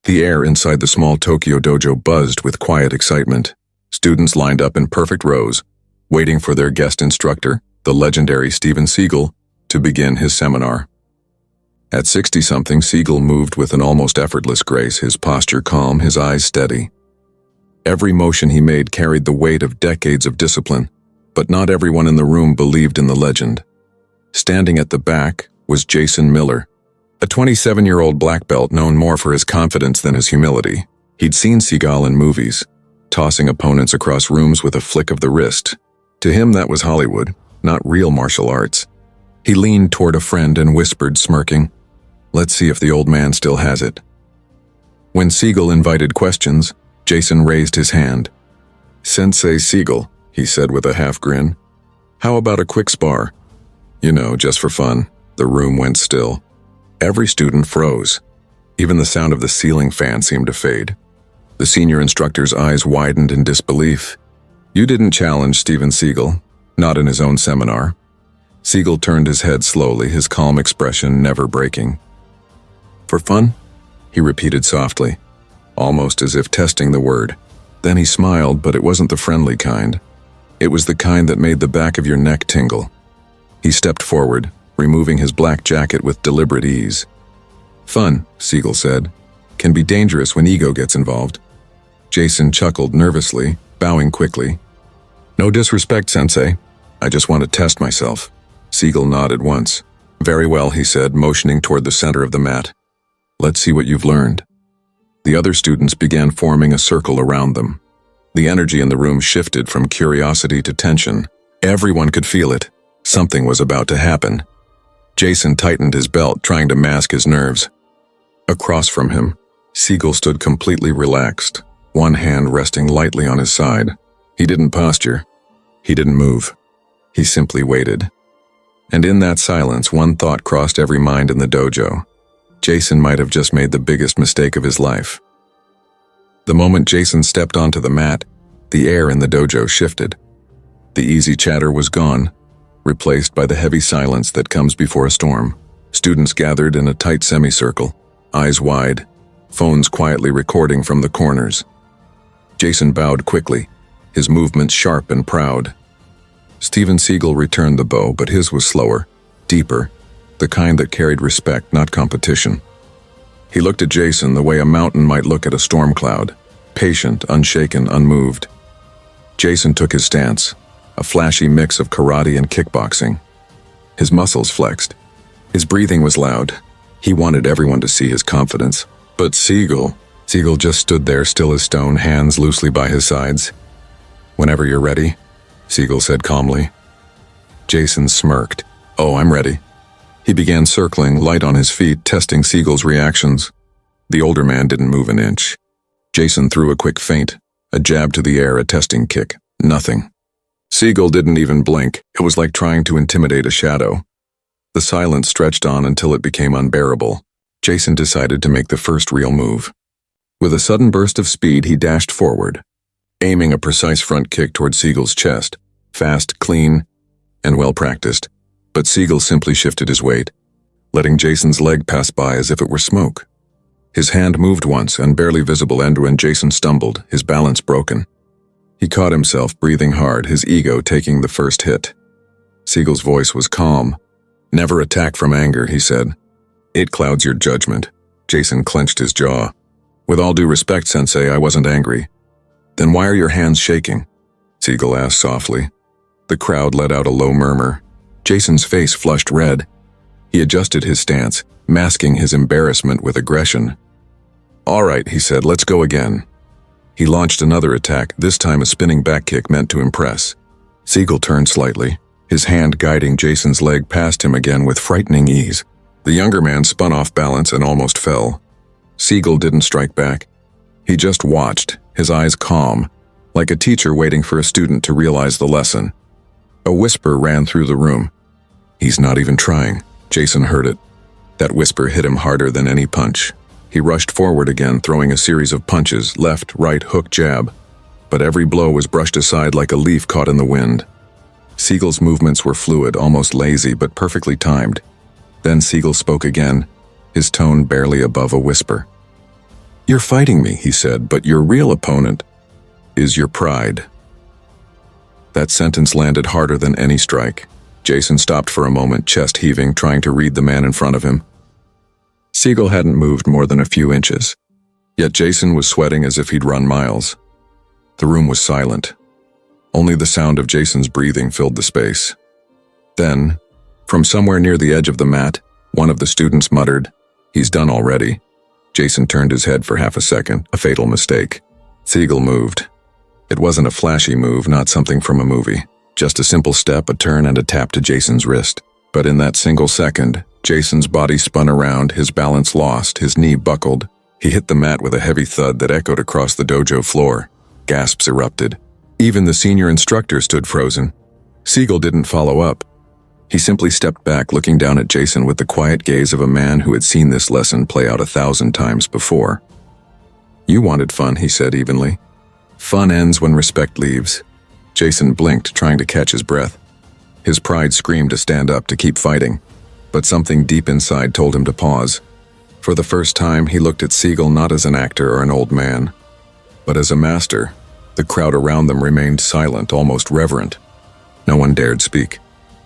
The air inside the small Tokyo dojo buzzed with quiet excitement. Students lined up in perfect rows, waiting for their guest instructor, the legendary Seagal, to begin his seminar. At 60-something, Seagal moved with an almost effortless grace, his posture calm, his eyes steady. Every motion he made carried the weight of decades of discipline, but not everyone in the room believed in the legend. Standing at the back was Jason Miller, a 27-year-old black belt known more for his confidence than his humility. He'd seen Seagal in movies, tossing opponents across rooms with a flick of the wrist. To him, that was Hollywood, not real martial arts. He leaned toward a friend and whispered, smirking, "Let's see if the old man still has it." When Seagal invited questions, Jason raised his hand. "Sensei Seagal," he said with a half grin. "How about a quick spar? You know, just for fun." The room went still. Every student froze. Even the sound of the ceiling fan seemed to fade. The senior instructor's eyes widened in disbelief. "You didn't challenge Steven Seagal, not in his own seminar." Seagal turned his head slowly, his calm expression never breaking. "For fun?" he repeated softly, almost as if testing the word. Then he smiled, but it wasn't the friendly kind. It was the kind that made the back of your neck tingle. He stepped forward, removing his black jacket with deliberate ease. "Fun," Seagal said, "can be dangerous when ego gets involved." Jason chuckled nervously, bowing quickly. "No disrespect, Sensei. I just want to test myself." Seagal nodded once. "Very well," he said, motioning toward the center of the mat. "Let's see what you've learned." The other students began forming a circle around them. The energy in the room shifted from curiosity to tension. Everyone could feel it. Something was about to happen. Jason tightened his belt, trying to mask his nerves. Across from him, Seagal stood completely relaxed, one hand resting lightly on his side. He didn't posture. He didn't move. He simply waited. And in that silence, one thought crossed every mind in the dojo. Jason might have just made the biggest mistake of his life. The moment Jason stepped onto the mat, the air in the dojo shifted. The easy chatter was gone, replaced by the heavy silence that comes before a storm. Students gathered in a tight semicircle, eyes wide, phones quietly recording from the corners. Jason bowed quickly, his movements sharp and proud. Steven Seagal returned the bow, but his was slower, deeper, the kind that carried respect, not competition. He looked at Jason the way a mountain might look at a storm cloud, patient, unshaken, unmoved. Jason took his stance, a flashy mix of karate and kickboxing. His muscles flexed. His breathing was loud. He wanted everyone to see his confidence. But Seagal just stood there, still as stone, hands loosely by his sides. "Whenever you're ready," Seagal said calmly. Jason smirked. "Oh, I'm ready." He began circling, light on his feet, testing Seagal's reactions. The older man didn't move an inch. Jason threw a quick feint, a jab to the air, a testing kick. Nothing. Seagal didn't even blink. It was like trying to intimidate a shadow. The silence stretched on until it became unbearable. Jason decided to make the first real move. With a sudden burst of speed, he dashed forward, aiming a precise front kick toward Seagal's chest. Fast, clean, and well-practiced. But Seagal simply shifted his weight, letting Jason's leg pass by as if it were smoke. His hand moved once, and barely visible, and when Jason stumbled, his balance broken. He caught himself, breathing hard, his ego taking the first hit. Seagal's voice was calm. "Never attack from anger," he said. "It clouds your judgment." Jason clenched his jaw. "With all due respect, Sensei, I wasn't angry." "Then why are your hands shaking?" Seagal asked softly. The crowd let out a low murmur. Jason's face flushed red. He adjusted his stance, masking his embarrassment with aggression. "All right," he said, "let's go again." He launched another attack, this time a spinning back kick meant to impress. Seagal turned slightly, his hand guiding Jason's leg past him again with frightening ease. The younger man spun off balance and almost fell. Seagal didn't strike back. He just watched, his eyes calm, like a teacher waiting for a student to realize the lesson. A whisper ran through the room. "He's not even trying." Jason heard it. That whisper hit him harder than any punch. He rushed forward again, throwing a series of punches, left, right, hook, jab. But every blow was brushed aside like a leaf caught in the wind. Seagal's movements were fluid, almost lazy, but perfectly timed. Then Seagal spoke again, his tone barely above a whisper. "You're fighting me," he said, "but your real opponent is your pride." That sentence landed harder than any strike. Jason stopped for a moment, chest heaving, trying to read the man in front of him. Seagal hadn't moved more than a few inches, yet Jason was sweating as if he'd run miles. The room was silent. Only the sound of Jason's breathing filled the space. Then, from somewhere near the edge of the mat, one of the students muttered, "He's done already." Jason turned his head for half a second, a fatal mistake. Seagal moved. It wasn't a flashy move, not something from a movie. Just a simple step, a turn, and a tap to Jason's wrist. But in that single second, Jason's body spun around, his balance lost, his knee buckled. He hit the mat with a heavy thud that echoed across the dojo floor. Gasps erupted. Even the senior instructor stood frozen. Seagal didn't follow up. He simply stepped back, looking down at Jason with the quiet gaze of a man who had seen this lesson play out 1,000 times before. "You wanted fun," he said evenly. "Fun ends when respect leaves." Jason blinked, trying to catch his breath. His pride screamed to stand up, to keep fighting, but something deep inside told him to pause. For the first time, he looked at Seagal not as an actor or an old man, but as a master. The crowd around them remained silent, almost reverent. No one dared speak.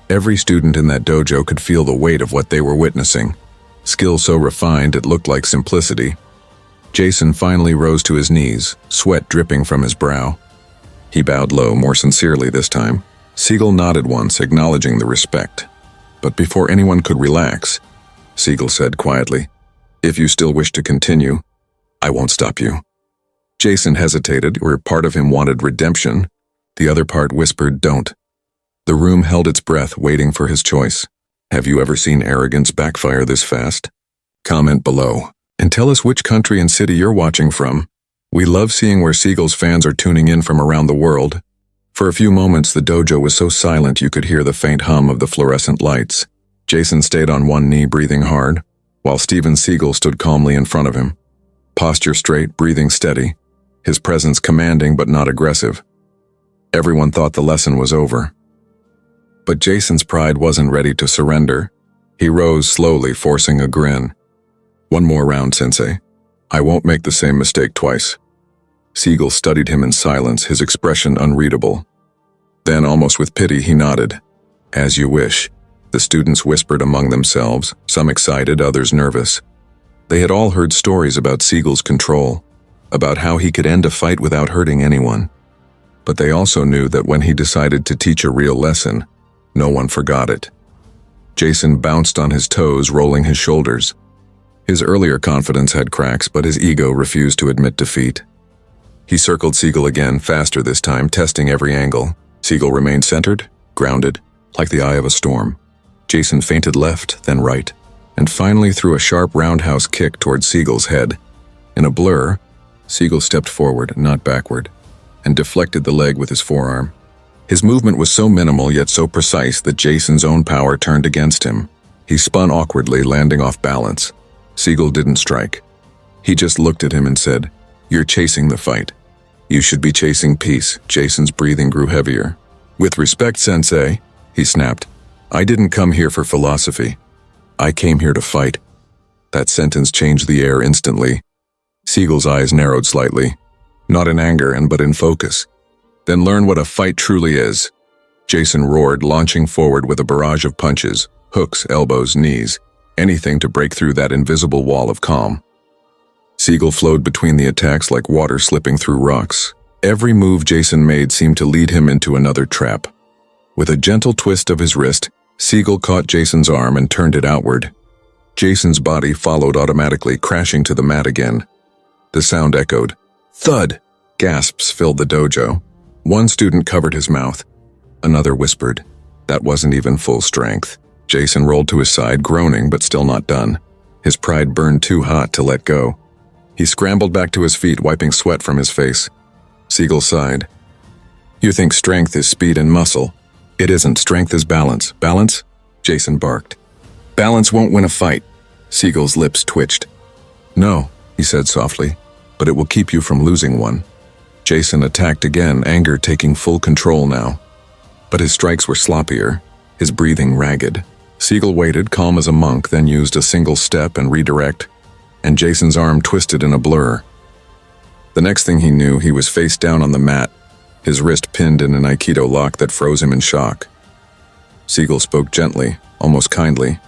Every student in that dojo could feel the weight of what they were witnessing. Skill so refined it looked like simplicity. Jason finally rose to his knees, sweat dripping from his brow. He bowed low, more sincerely this time. Seagal nodded once, acknowledging the respect. But before anyone could relax, Seagal said quietly, "If you still wish to continue, I won't stop you." Jason hesitated, where part of him wanted redemption. The other part whispered, "Don't." The room held its breath, waiting for his choice. Have you ever seen arrogance backfire this fast? Comment below, and tell us which country and city you're watching from. We love seeing where Seagal's fans are tuning in from around the world. For a few moments, the dojo was so silent you could hear the faint hum of the fluorescent lights. Jason stayed on one knee, breathing hard, while Steven Seagal stood calmly in front of him. Posture straight, breathing steady, his presence commanding but not aggressive. Everyone thought the lesson was over. But Jason's pride wasn't ready to surrender. He rose slowly, forcing a grin. "One more round, Sensei. I won't make the same mistake twice." Seagal studied him in silence, his expression unreadable. Then, almost with pity, he nodded. "As you wish." The students whispered among themselves, some excited, others nervous. They had all heard stories about Seagal's control, about how he could end a fight without hurting anyone. But they also knew that when he decided to teach a real lesson, no one forgot it. Jason bounced on his toes, rolling his shoulders. His earlier confidence had cracks, but his ego refused to admit defeat. He circled Seagal again, faster this time, testing every angle. Seagal remained centered, grounded, like the eye of a storm. Jason feinted left, then right, and finally threw a sharp roundhouse kick toward Seagal's head. In a blur, Seagal stepped forward, not backward, and deflected the leg with his forearm. His movement was so minimal yet so precise that Jason's own power turned against him. He spun awkwardly, landing off balance. Seagal didn't strike. He just looked at him and said, "You're chasing the fight. You should be chasing peace." Jason's breathing grew heavier. "With respect, Sensei," he snapped, "I didn't come here for philosophy. I came here to fight." That sentence changed the air instantly. Seagal's eyes narrowed slightly, not in anger but in focus. "Then learn what a fight truly is." Jason roared, launching forward with a barrage of punches, hooks, elbows, knees, anything to break through that invisible wall of calm. Seagal flowed between the attacks like water slipping through rocks. Every move Jason made seemed to lead him into another trap. With a gentle twist of his wrist, Seagal caught Jason's arm and turned it outward. Jason's body followed automatically, crashing to the mat again. The sound echoed. Thud! Gasps filled the dojo. One student covered his mouth. Another whispered. That wasn't even full strength. Jason rolled to his side, groaning but still not done. His pride burned too hot to let go. He scrambled back to his feet, wiping sweat from his face. Seagal sighed. "You think strength is speed and muscle. It isn't. Strength is balance." "Balance?" Jason barked. "Balance won't win a fight." Seagal's lips twitched. "No," he said softly, "but it will keep you from losing one." Jason attacked again, anger taking full control now. But his strikes were sloppier, his breathing ragged. Seagal waited, calm as a monk, then used a single step and redirect, and Jason's arm twisted in a blur. The next thing he knew, he was face down on the mat, his wrist pinned in an Aikido lock that froze him in shock. Seagal spoke gently, almost kindly.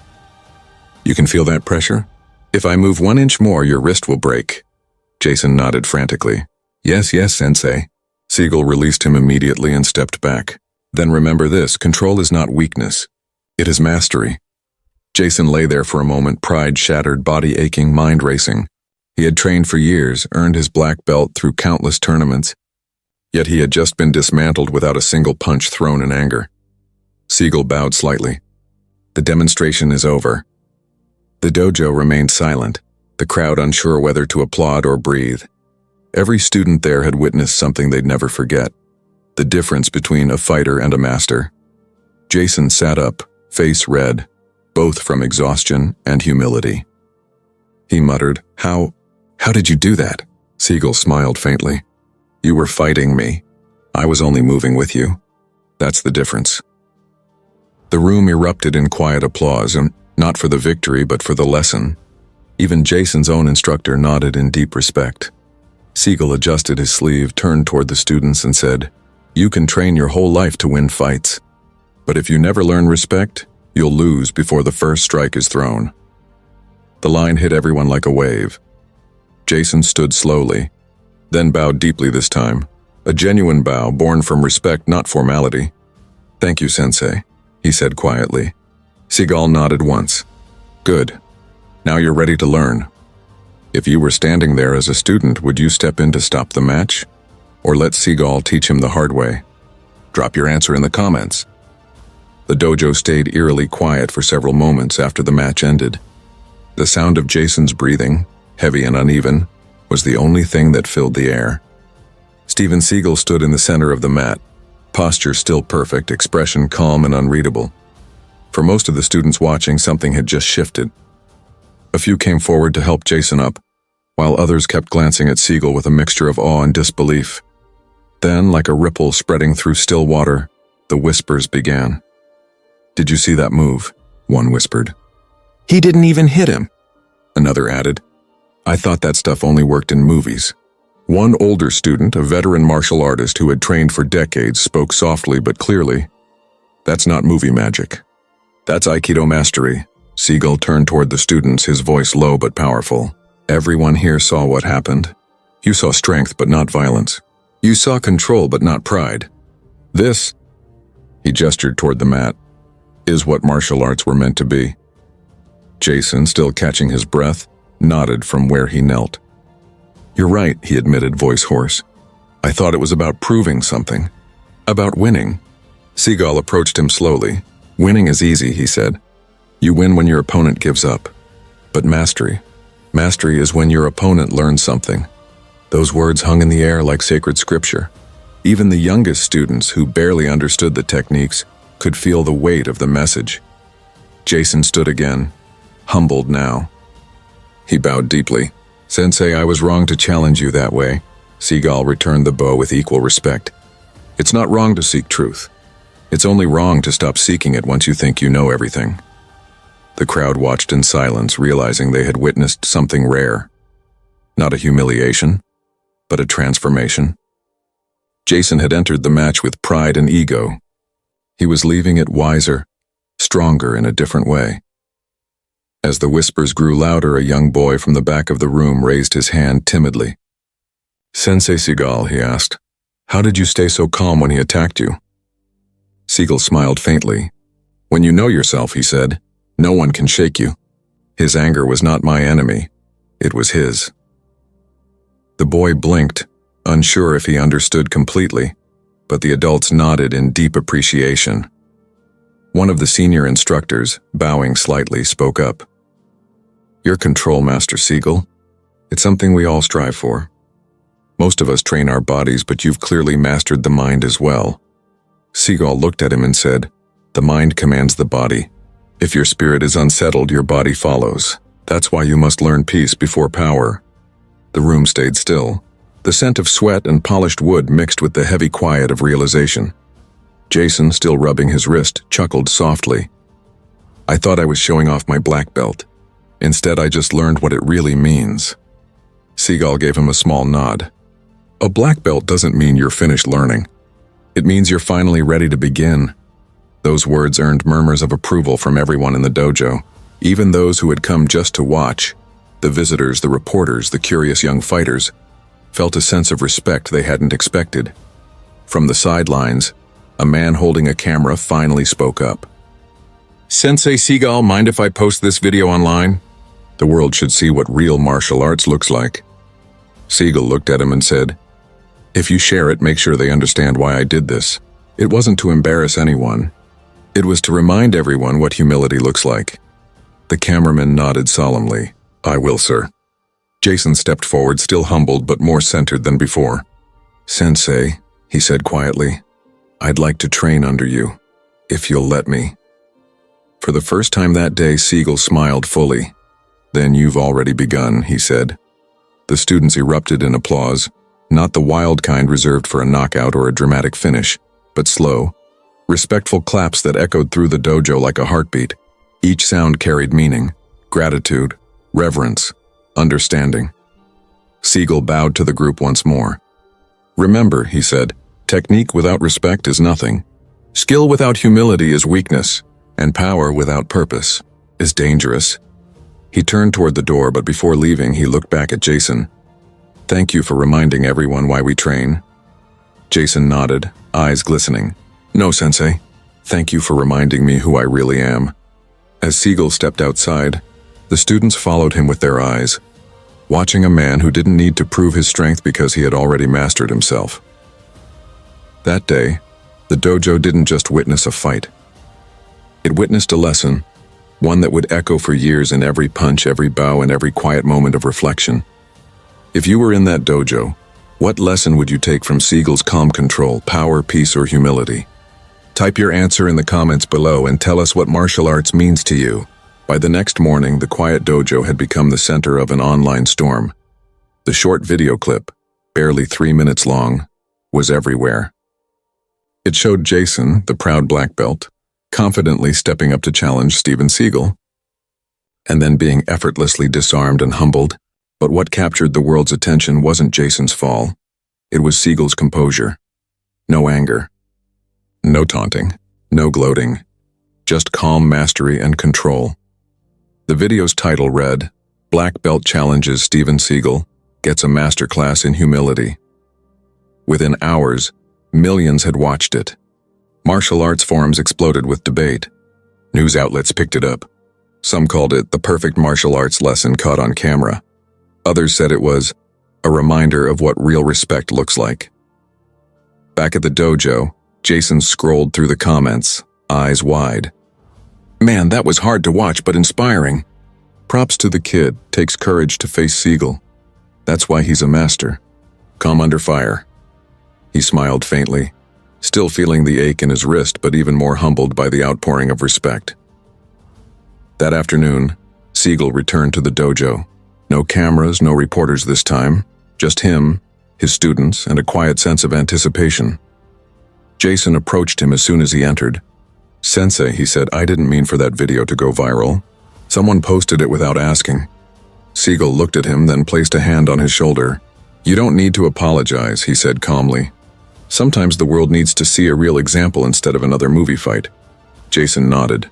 "You can feel that pressure? If I move 1 inch more, your wrist will break." Jason nodded frantically. "Yes, yes, sensei." Seagal released him immediately and stepped back. "Then remember this, control is not weakness. It is mastery." Jason lay there for a moment, pride shattered, body aching, mind racing. He had trained for years, earned his black belt through countless tournaments, yet he had just been dismantled without a single punch thrown in anger. Seagal bowed slightly. "The demonstration is over." The dojo remained silent, the crowd unsure whether to applaud or breathe. Every student there had witnessed something they'd never forget, the difference between a fighter and a master. Jason sat up, face red, both from exhaustion and humility. He muttered, How did you do that?" Seagal smiled faintly. "You were fighting me. I was only moving with you. That's the difference." The room erupted in quiet applause, and not for the victory but for the lesson. Even Jason's own instructor nodded in deep respect. Seagal adjusted his sleeve, turned toward the students and said, "You can train your whole life to win fights. But if you never learn respect, you'll lose before the first strike is thrown." The line hit everyone like a wave. Jason stood slowly, then bowed deeply this time, a genuine bow born from respect, not formality. "Thank you, sensei," he said quietly. Seagal nodded once. "Good. Now you're ready to learn. If you were standing there as a student, would you step in to stop the match? Or let Seagal teach him the hard way? Drop your answer in the comments." The dojo stayed eerily quiet for several moments after the match ended. The sound of Jason's breathing, heavy and uneven, was the only thing that filled the air. Steven Seagal stood in the center of the mat, posture still perfect, expression calm and unreadable. For most of the students watching, something had just shifted. A few came forward to help Jason up, while others kept glancing at Seagal with a mixture of awe and disbelief. Then, like a ripple spreading through still water, the whispers began. "Did you see that move?" one whispered. "He didn't even hit him," another added. "I thought that stuff only worked in movies." One older student, a veteran martial artist who had trained for decades, spoke softly but clearly. "That's not movie magic. That's Aikido mastery." Seagal turned toward the students, his voice low but powerful. "Everyone here saw what happened. You saw strength but not violence. You saw control but not pride. This," he gestured toward the mat, "is what martial arts were meant to be." Jason, still catching his breath, nodded from where he knelt. "You're right," he admitted, voice hoarse. "I thought it was about proving something. About winning." Seagal approached him slowly. "Winning is easy," he said. "You win when your opponent gives up. But mastery is when your opponent learns something." Those words hung in the air like sacred scripture. Even the youngest students, who barely understood the techniques, could feel the weight of the message. Jason stood again, humbled now. He bowed deeply. "Sensei, I was wrong to challenge you that way." Seagal returned the bow with equal respect. "It's not wrong to seek truth. It's only wrong to stop seeking it once you think you know everything." The crowd watched in silence, realizing they had witnessed something rare. Not a humiliation, but a transformation. Jason had entered the match with pride and ego. He was leaving it wiser, stronger in a different way. As the whispers grew louder, a young boy from the back of the room raised his hand timidly. "Sensei Seagal," he asked, "how did you stay so calm when he attacked you?" Seagal smiled faintly. "When you know yourself," he said, "no one can shake you." His anger was not my enemy. It was his. The boy blinked, unsure if he understood completely, but the adults nodded in deep appreciation. One of the senior instructors, bowing slightly, spoke up. "Your control, Master Seagal. It's something we all strive for. Most of us train our bodies, but you've clearly mastered the mind as well." Seagal looked at him and said, "The mind commands the body. If your spirit is unsettled, your body follows. That's why you must learn peace before power." The room stayed still. The scent of sweat and polished wood mixed with the heavy quiet of realization. Jason, still rubbing his wrist, chuckled softly. "I thought I was showing off my black belt. Instead, I just learned what it really means." Seagal gave him a small nod. "A black belt doesn't mean you're finished learning. It means you're finally ready to begin." Those words earned murmurs of approval from everyone in the dojo, even those who had come just to watch. The visitors, the reporters, the curious young fighters felt a sense of respect they hadn't expected. From the sidelines, a man holding a camera finally spoke up. "Sensei Seagal, mind if I post this video online? The world should see what real martial arts looks like." Seagal looked at him and said, "If you share it, make sure they understand why I did this. It wasn't to embarrass anyone. It was to remind everyone what humility looks like." The cameraman nodded solemnly. "I will, sir." Jason stepped forward, still humbled but more centered than before. "Sensei," he said quietly, "I'd like to train under you, if you'll let me." For the first time that day, Seagal smiled fully. "Then you've already begun," he said. The students erupted in applause, not the wild kind reserved for a knockout or a dramatic finish, but slow, respectful claps that echoed through the dojo like a heartbeat. Each sound carried meaning, gratitude, reverence, understanding. Seagal bowed to the group once more. "Remember," he said, "technique without respect is nothing. Skill without humility is weakness, and power without purpose is dangerous." He turned toward the door, but before leaving, he looked back at Jason. "Thank you for reminding everyone why we train." Jason nodded, eyes glistening. "No, Sensei. Thank you for reminding me who I really am." As Seagal stepped outside, the students followed him with their eyes, watching a man who didn't need to prove his strength because he had already mastered himself. That day, the dojo didn't just witness a fight. It witnessed a lesson, one that would echo for years in every punch, every bow, and every quiet moment of reflection. If you were in that dojo, what lesson would you take from Seagal's calm control, power, peace, or humility? Type your answer in the comments below and tell us what martial arts means to you. By the next morning, the quiet dojo had become the center of an online storm. The short video clip, barely 3 minutes long, was everywhere. It showed Jason, the proud black belt, confidently stepping up to challenge Steven Seagal, and then being effortlessly disarmed and humbled. But what captured the world's attention wasn't Jason's fall. It was Seagal's composure. No anger. No taunting. No gloating. Just calm mastery and control. The video's title read, "Black Belt Challenges Steven Seagal, Gets a Masterclass in Humility." Within hours, millions had watched it. Martial arts forums exploded with debate. News outlets picked it up. Some called it the perfect martial arts lesson caught on camera. Others said it was a reminder of what real respect looks like. Back at the dojo, Jason scrolled through the comments, eyes wide. "Man, that was hard to watch but inspiring. Props to the kid, takes courage to face Seagal. That's why he's a master. Calm under fire." He smiled faintly, still feeling the ache in his wrist but even more humbled by the outpouring of respect. That afternoon, Seagal returned to the dojo. No cameras, no reporters this time, just him, his students, and a quiet sense of anticipation. Jason approached him as soon as he entered. "Sensei," he said, "I didn't mean for that video to go viral. Someone posted it without asking." Seagal looked at him, then placed a hand on his shoulder. "You don't need to apologize," he said calmly. "Sometimes the world needs to see a real example instead of another movie fight." Jason nodded.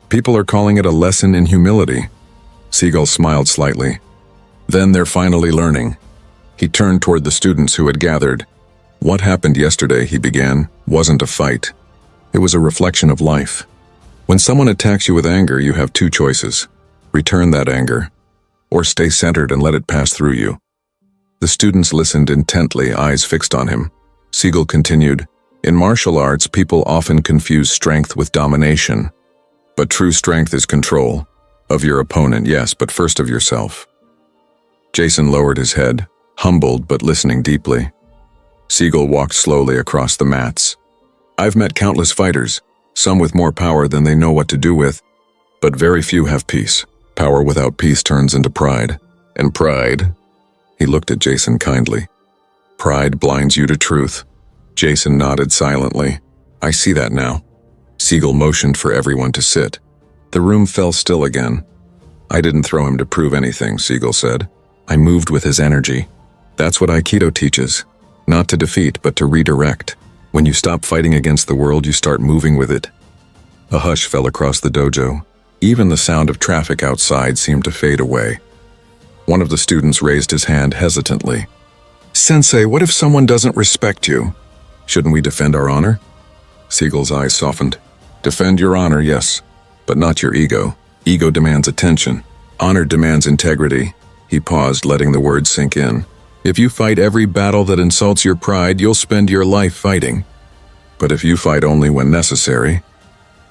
"People are calling it a lesson in humility." Seagal smiled slightly. "Then they're finally learning." He turned toward the students who had gathered. "What happened yesterday," he began, "wasn't a fight. It was a reflection of life. When someone attacks you with anger, you have two choices. Return that anger, or stay centered and let it pass through you." The students listened intently, eyes fixed on him. Seagal continued, "In martial arts, people often confuse strength with domination. But true strength is control. Of your opponent, yes, but first of yourself." Jason lowered his head, humbled but listening deeply. Seagal walked slowly across the mats. "I've met countless fighters, some with more power than they know what to do with, but very few have peace. Power without peace turns into pride. And pride," he looked at Jason kindly, "pride blinds you to truth." Jason nodded silently. "I see that now." Seagal motioned for everyone to sit. The room fell still again. I didn't throw him to prove anything, Seagal said. I moved with his energy. That's what Aikido teaches. Not to defeat, but to redirect. When you stop fighting against the world, you start moving with it. A hush fell across the dojo. Even the sound of traffic outside seemed to fade away. One of the students raised his hand hesitantly. Sensei, what if someone doesn't respect you? Shouldn't we defend our honor? Seagal's eyes softened. Defend your honor, yes, but not your ego. Ego demands attention. Honor demands integrity. He paused, letting the words sink in. If you fight every battle that insults your pride, you'll spend your life fighting. But if you fight only when necessary,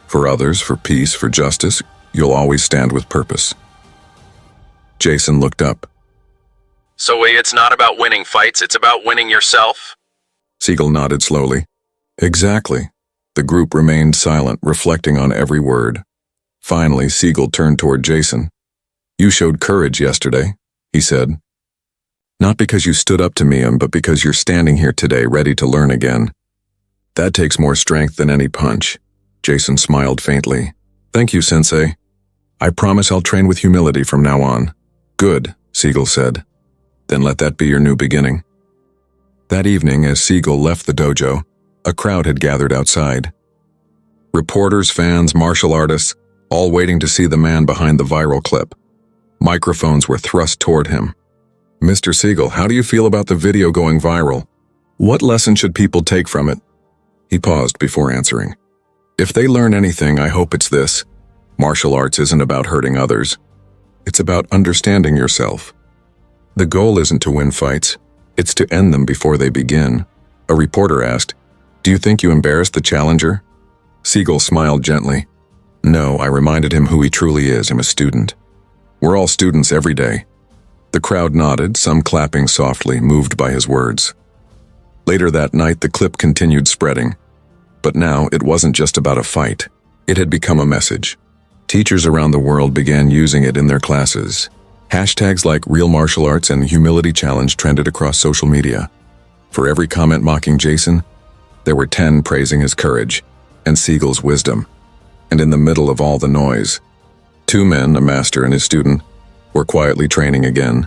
for others, for peace, for justice, you'll always stand with purpose. Jason looked up. So it's not about winning fights, it's about winning yourself? Seagal nodded slowly. Exactly. The group remained silent, reflecting on every word. Finally, Seagal turned toward Jason. You showed courage yesterday, he said. Not because you stood up to me, but because you're standing here today ready to learn again. That takes more strength than any punch. Jason smiled faintly. Thank you, Sensei. I promise I'll train with humility from now on. Good, Seagal said. Then let that be your new beginning. That evening, as Seagal left the dojo, a crowd had gathered outside. Reporters, fans, martial artists, all waiting to see the man behind the viral clip. Microphones were thrust toward him. Mr. Seagal, how do you feel about the video going viral? What lesson should people take from it? He paused before answering. If they learn anything, I hope it's this. Martial arts isn't about hurting others. It's about understanding yourself. The goal isn't to win fights. It's to end them before they begin. A reporter asked, Do you think you embarrassed the challenger? Seagal smiled gently. No, I reminded him who he truly is. I'm a student. We're all students every day. The crowd nodded, some clapping softly, moved by his words. Later that night, the clip continued spreading. But now, it wasn't just about a fight. It had become a message. Teachers around the world began using it in their classes. Hashtags like Real Martial Arts and Humility Challenge trended across social media. For every comment mocking Jason, there were 10 praising his courage and Seagal's wisdom. And in the middle of all the noise, 2 men, a master and his student, were quietly training again,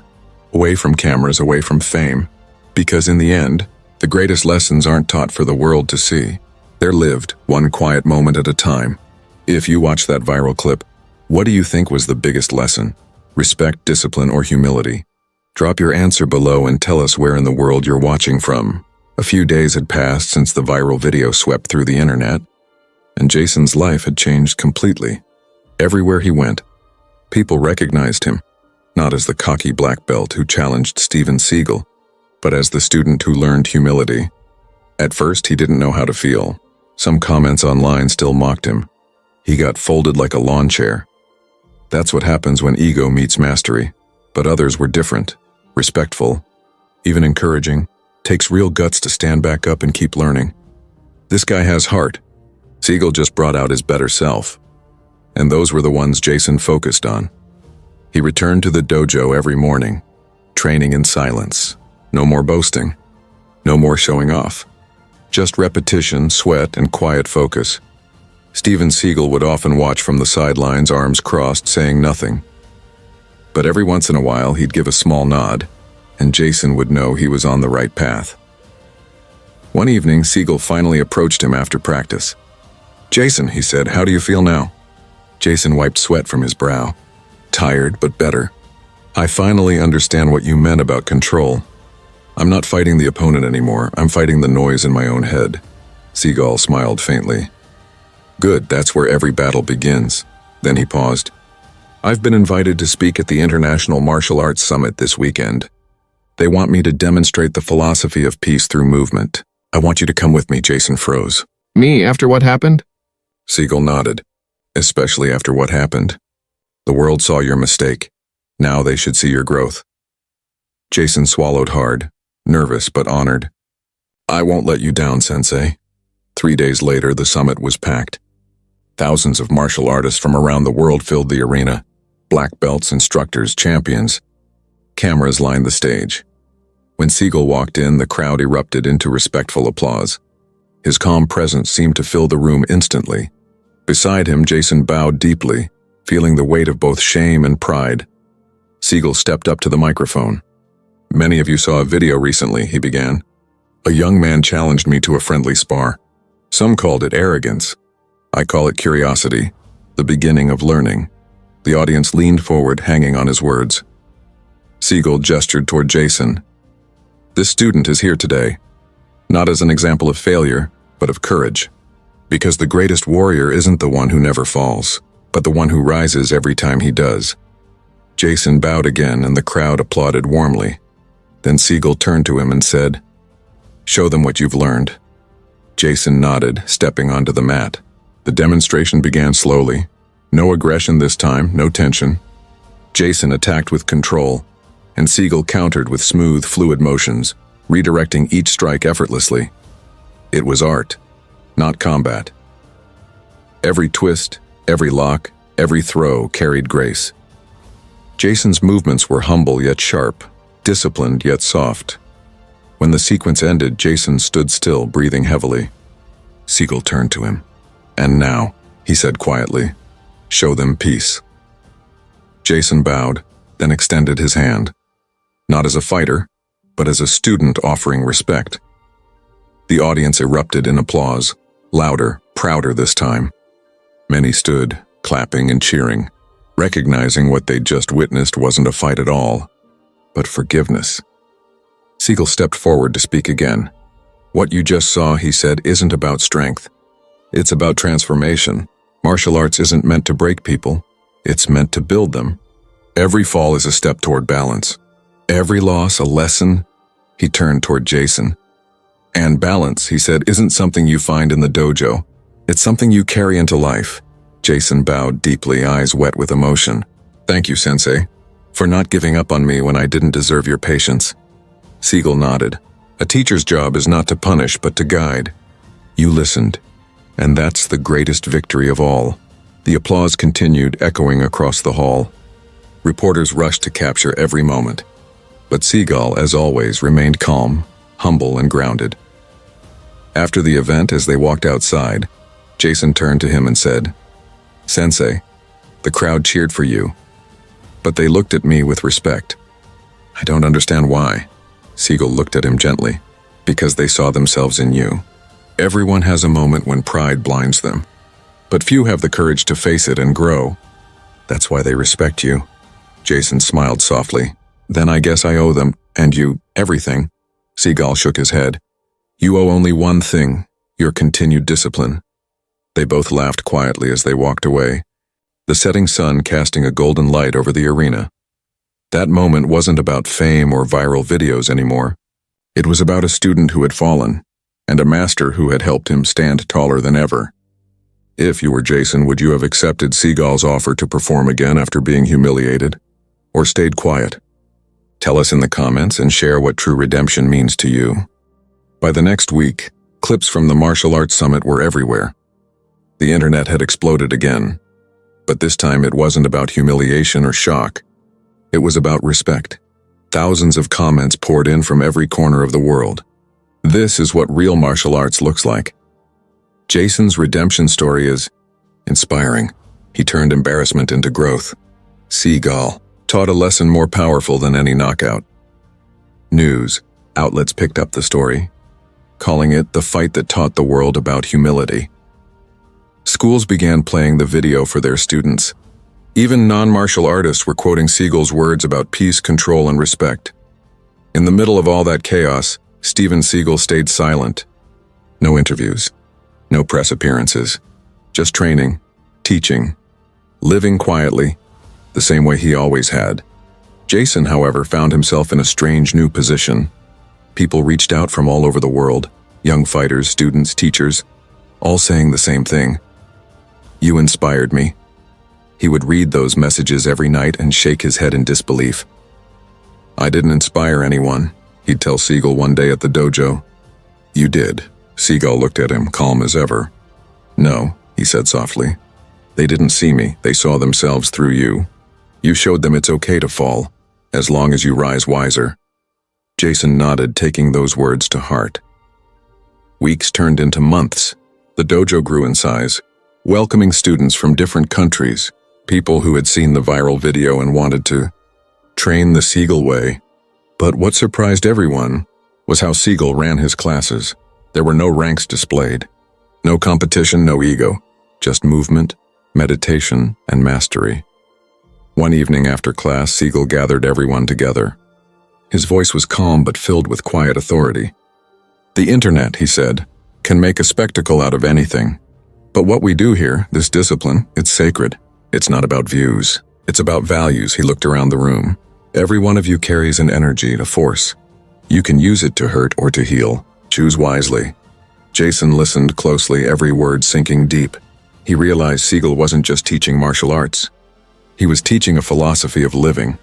away from cameras, away from fame. Because in the end, the greatest lessons aren't taught for the world to see. They're lived, one quiet moment at a time. If you watch that viral clip, what do you think was the biggest lesson? Respect, discipline, or humility? Drop your answer below and tell us where in the world you're watching from. A few days had passed since the viral video swept through the internet, and Jason's life had changed completely. Everywhere he went, people recognized him, not as the cocky black belt who challenged Steven Seagal, but as the student who learned humility. At first, he didn't know how to feel. Some comments online still mocked him. He got folded like a lawn chair. That's what happens when ego meets mastery. But others were different, respectful, even encouraging. Takes real guts to stand back up and keep learning. This guy has heart. Seagal just brought out his better self. And those were the ones Jason focused on. He returned to the dojo every morning, training in silence. No more boasting. No more showing off. Just repetition, sweat, and quiet focus. Steven Seagal would often watch from the sidelines, arms crossed, saying nothing. But every once in a while, he'd give a small nod, and Jason would know he was on the right path. One evening, Seagal finally approached him after practice. Jason, he said, how do you feel now? Jason wiped sweat from his brow. Tired, but better. I finally understand what you meant about control. I'm not fighting the opponent anymore. I'm fighting the noise in my own head. Seagal smiled faintly. Good, that's where every battle begins. Then he paused. I've been invited to speak at the International Martial Arts Summit this weekend. They want me to demonstrate the philosophy of peace through movement. I want you to come with me, Jason froze. Me, after what happened? Seagal nodded. Especially after what happened. The world saw your mistake. Now they should see your growth. Jason swallowed hard, nervous but honored. I won't let you down, Sensei. 3 days later, the summit was packed. Thousands of martial artists from around the world filled the arena. Black belts, instructors, champions. Cameras lined the stage. When Seagal walked in, the crowd erupted into respectful applause. His calm presence seemed to fill the room instantly. Beside him, Jason bowed deeply, feeling the weight of both shame and pride. Seagal stepped up to the microphone. "Many of you saw a video recently," he began. "A young man challenged me to a friendly spar. Some called it arrogance. I call it curiosity, the beginning of learning." The audience leaned forward, hanging on his words. Seagal gestured toward Jason. "This student is here today, not as an example of failure, but of courage. Because the greatest warrior isn't the one who never falls, but the one who rises every time he does." Jason bowed again, and the crowd applauded warmly. Then Seagal turned to him and said, "Show them what you've learned." Jason nodded, stepping onto the mat. The demonstration began slowly. No aggression this time, no tension. Jason attacked with control, and Seagal countered with smooth, fluid motions, redirecting each strike effortlessly. It was art, not combat. Every twist, every lock, every throw carried grace. Jason's movements were humble yet sharp, disciplined yet soft. When the sequence ended, Jason stood still, breathing heavily. Seagal turned to him. "And now," he said quietly, "show them peace." Jason bowed, then extended his hand. Not as a fighter, but as a student offering respect. The audience erupted in applause, louder, prouder this time. Many stood, clapping and cheering, recognizing what they'd just witnessed wasn't a fight at all, but forgiveness. Seagal stepped forward to speak again. "What you just saw," he said, "isn't about strength. It's about transformation. Martial arts isn't meant to break people. It's meant to build them. Every fall is a step toward balance. Every loss a lesson." He turned toward Jason. "And balance," he said, "isn't something you find in the dojo. It's something you carry into life." Jason bowed deeply, eyes wet with emotion. "Thank you, Sensei, for not giving up on me when I didn't deserve your patience." Seagal nodded. "A teacher's job is not to punish, but to guide. You listened, and that's the greatest victory of all." The applause continued, echoing across the hall. Reporters rushed to capture every moment. But Seagal, as always, remained calm, humble, and grounded. After the event, as they walked outside, Jason turned to him and said, "Sensei, the crowd cheered for you, but they looked at me with respect. I don't understand why." Seagal looked at him gently. "Because they saw themselves in you. Everyone has a moment when pride blinds them, but few have the courage to face it and grow. That's why they respect you." Jason smiled softly. "Then I guess I owe them, and you, everything." Seagal shook his head. "You owe only one thing, your continued discipline." They both laughed quietly as they walked away, the setting sun casting a golden light over the arena. That moment wasn't about fame or viral videos anymore. It was about a student who had fallen, and a master who had helped him stand taller than ever. If you were Jason, would you have accepted Seagal's offer to perform again after being humiliated, or stayed quiet? Tell us in the comments and share what true redemption means to you. By the next week, clips from the Martial Arts Summit were everywhere. The internet had exploded again, but this time it wasn't about humiliation or shock. It was about respect. Thousands of comments poured in from every corner of the world. This is what real martial arts looks like. Jason's redemption story is inspiring. He turned embarrassment into growth. Seagal taught a lesson more powerful than any knockout. News outlets picked up the story, calling it the fight that taught the world about humility. Schools began playing the video for their students. Even non-martial artists were quoting Seagal's words about peace, control, and respect. In the middle of all that chaos, Steven Seagal stayed silent. No interviews, no press appearances, just training, teaching, living quietly, the same way he always had. Jason, however, found himself in a strange new position. People reached out from all over the world, young fighters, students, teachers, all saying the same thing. "You inspired me." He would read those messages every night and shake his head in disbelief. "I didn't inspire anyone," he'd tell Seagal one day at the dojo. "You did." Seagal looked at him, calm as ever. "No," he said softly. "They didn't see me, they saw themselves through you. You showed them it's okay to fall, as long as you rise wiser." Jason nodded, taking those words to heart. Weeks turned into months. The dojo grew in size, welcoming students from different countries, People who had seen the viral video and wanted to train the Seagal way. But what surprised everyone was how Seagal ran his classes. There were no ranks displayed. No competition, no ego. Just movement, meditation, and mastery. One evening after class, Seagal gathered everyone together. His voice was calm but filled with quiet authority. The internet, he said, can make a spectacle out of anything. But what we do here, this discipline, it's sacred. It's not about views. It's about values. He looked around the room. Every one of you carries an energy, a force. You can use it to hurt or to heal. Choose wisely. Jason listened closely, every word sinking deep. He realized Seagal wasn't just teaching martial arts. He was teaching a philosophy of living.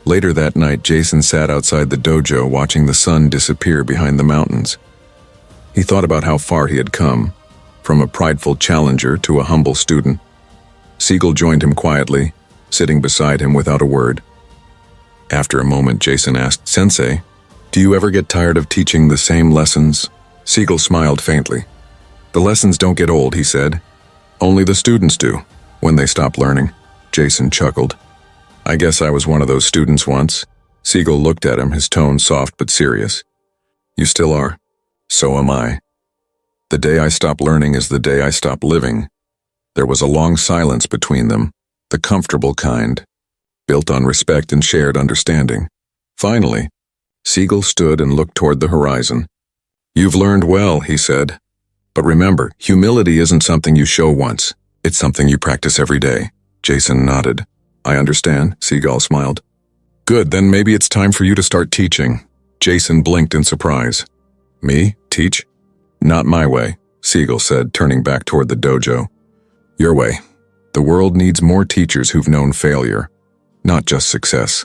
Later that night, Jason sat outside the dojo watching the sun disappear behind the mountains. He thought about how far he had come, from a prideful challenger to a humble student. Seagal joined him quietly, sitting beside him without a word. After a moment, Jason asked, "Sensei, do you ever get tired of teaching the same lessons?" Seagal smiled faintly. "The lessons don't get old," he said. "Only the students do, when they stop learning." Jason chuckled. "I guess I was one of those students once." Seagal looked at him, his tone soft but serious. "You still are. So am I. The day I stop learning is the day I stop living." There was a long silence between them, the comfortable kind, built on respect and shared understanding. Finally, Seagal stood and looked toward the horizon. "You've learned well," he said. "But remember, humility isn't something you show once. It's something you practice every day." Jason nodded. "I understand," Seagal smiled. "Good, then maybe it's time for you to start teaching." Jason blinked in surprise. "Me? Teach?" "Not my way," Seagal said, turning back toward the dojo. "Your way. The world needs more teachers who've known failure, not just success."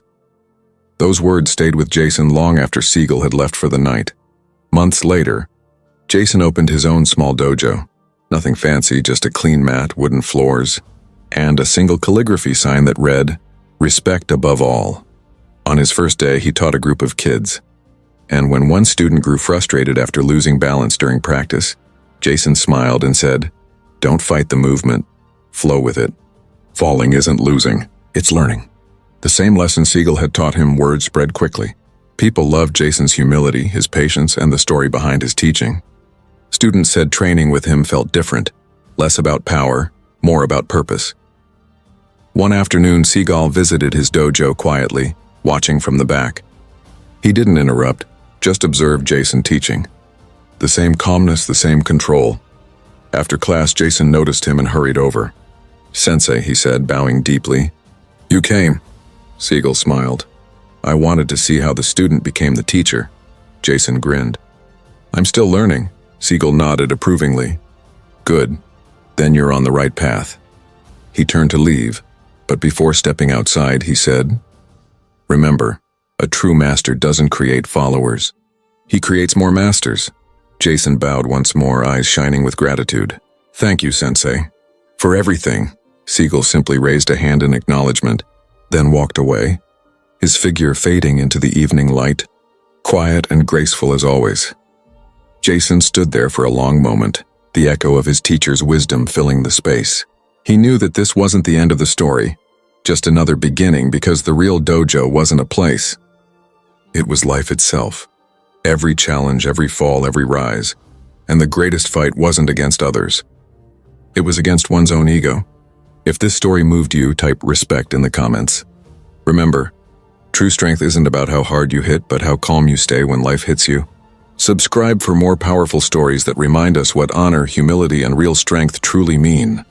Those words stayed with Jason long after Seagal had left for the night. Months later, Jason opened his own small dojo. Nothing fancy, just a clean mat, wooden floors, and a single calligraphy sign that read, "Respect above all." On his first day, he taught a group of kids. And when one student grew frustrated after losing balance during practice, Jason smiled and said, "Don't fight the movement. Flow with it. Falling isn't losing, it's learning." The same lesson Seagal had taught him, word spread quickly. People loved Jason's humility, his patience, and the story behind his teaching. Students said training with him felt different, less about power, more about purpose. One afternoon, Seagal visited his dojo quietly, watching from the back. He didn't interrupt, just observed Jason teaching. The same calmness, the same control. After class, Jason noticed him and hurried over. "Sensei," he said, bowing deeply. "You came." Seagal smiled. "I wanted to see how the student became the teacher." Jason grinned. "I'm still learning." Seagal nodded approvingly. "Good. Then you're on the right path." He turned to leave, but before stepping outside, he said, "Remember, a true master doesn't create followers. He creates more masters." Jason bowed once more, eyes shining with gratitude. "Thank you, Sensei." "For everything." Seagal simply raised a hand in acknowledgement, then walked away, his figure fading into the evening light, quiet and graceful as always. Jason stood there for a long moment, the echo of his teacher's wisdom filling the space. He knew that this wasn't the end of the story, just another beginning, because the real dojo wasn't a place. It was life itself. Every challenge, every fall, every rise. And the greatest fight wasn't against others. It was against one's own ego. If this story moved you, type respect in the comments. Remember, true strength isn't about how hard you hit, but how calm you stay when life hits you. Subscribe for more powerful stories that remind us what honor, humility, and real strength truly mean.